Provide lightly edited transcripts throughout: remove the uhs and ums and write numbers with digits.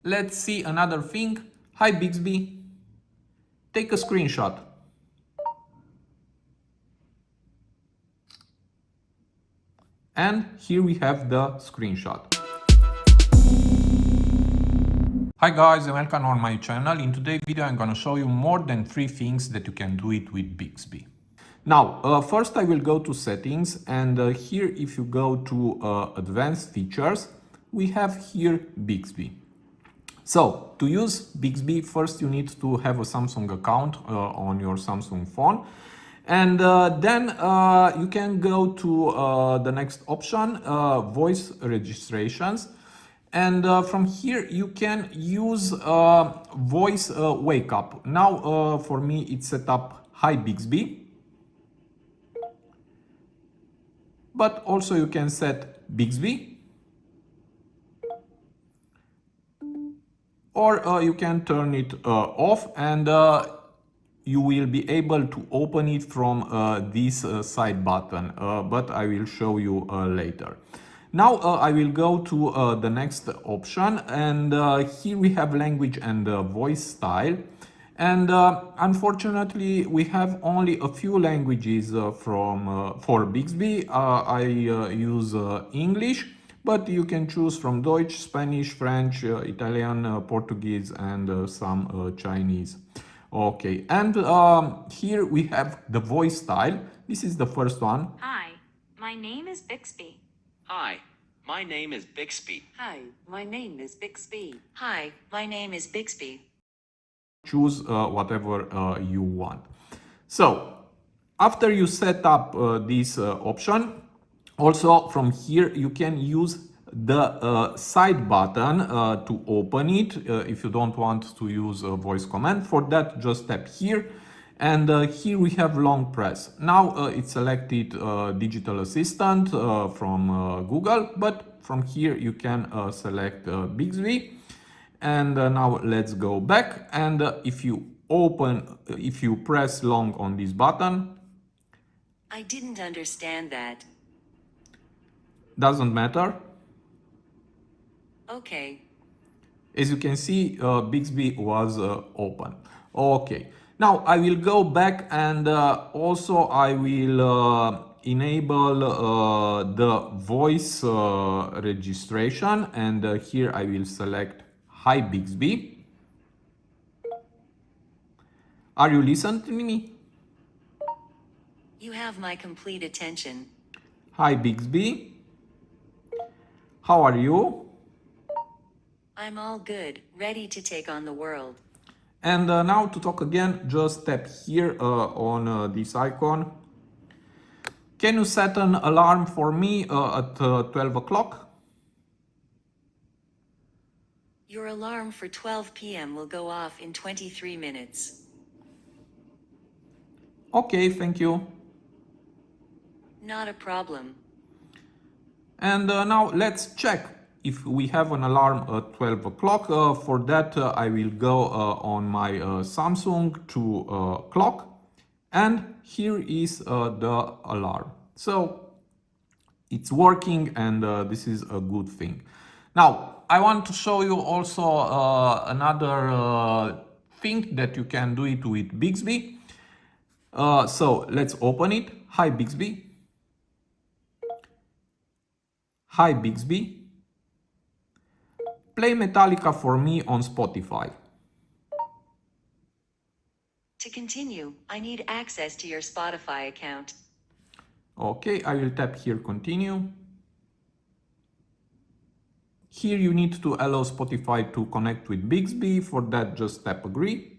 Let's see another thing. Hi Bixby, take a screenshot. And here we have the screenshot. Hi guys and welcome on my channel. In today's video I'm gonna show you more than 3 things that you can do it with Bixby. Now, first I will go to settings and here if you go to advanced features, we have here Bixby. So to use Bixby, first you need to have a Samsung account on your Samsung phone. And then you can go to the next option, voice registrations. And from here you can use voice wake up. Now for me it's set up Hi Bixby. But also you can set Bixby. Or you can turn it off and you will be able to open it from this side button, but I will show you later. Now I will go to the next option and here we have language and voice style. And unfortunately, we have only a few languages for Bixby. I use English, but you can choose from Deutsch, Spanish, French, Italian, Portuguese, and some Chinese. Okay, and here we have the voice style. This is the first one. Hi, my name is Bixby. Hi, my name is Bixby. Hi, my name is Bixby. Hi, my name is Bixby. Choose whatever you want. So after you set up this option, also from here you can use the side button to open it if you don't want to use a voice command. For that, just tap here. And here we have long press. Now it's selected digital assistant from Google, but from here you can select Bixby. And now let's go back. And if you press long on this button, I didn't understand that. doesn't matter. Okay. As you can see, Bixby was open. Okay. Now I will go back and also I will enable the voice registration, and here I will select Hi Bixby. Are you listening to me? You have my complete attention. Hi Bixby. How are you? I'm all good, ready to take on the world. And now to talk again, just tap here on this icon. Can you set an alarm for me at 12 o'clock? Your alarm for 12 p.m. will go off in 23 minutes. Okay, thank you. Not a problem. And now let's check if we have an alarm at 12 o'clock. For that, I will go on my Samsung to clock. And here is the alarm. So it's working, and this is a good thing. Now, I want to show you also another thing that you can do it with Bixby. So let's open it. Hi Bixby. Hi Bixby. Play Metallica for me on Spotify. To continue, I need access to your Spotify account. Okay, I will tap here continue. Here you need to allow Spotify to connect with Bixby. For that, just tap agree.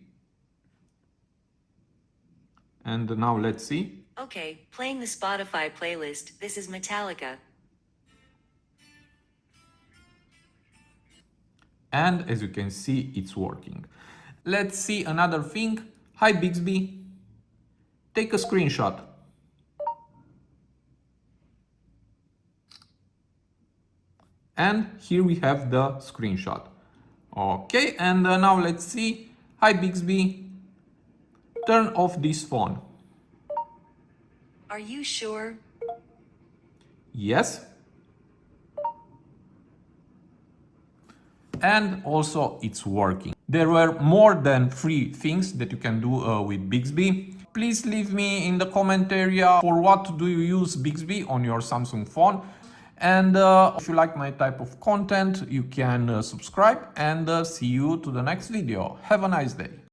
And now let's see. Okay, playing the Spotify playlist. This is Metallica. And as you can see, it's working. Let's see another thing. Hi Bixby. Take a screenshot. And here we have the screenshot. Okay, and now let's see. Hi Bixby. Turn off this phone. Are you sure? Yes. and also it's working. There were more than 3 things that you can do with Bixby. Please leave me in the comment area for what do you use Bixby on your Samsung phone. And if you like my type of content, you can subscribe and see you to the next video. Have a nice day.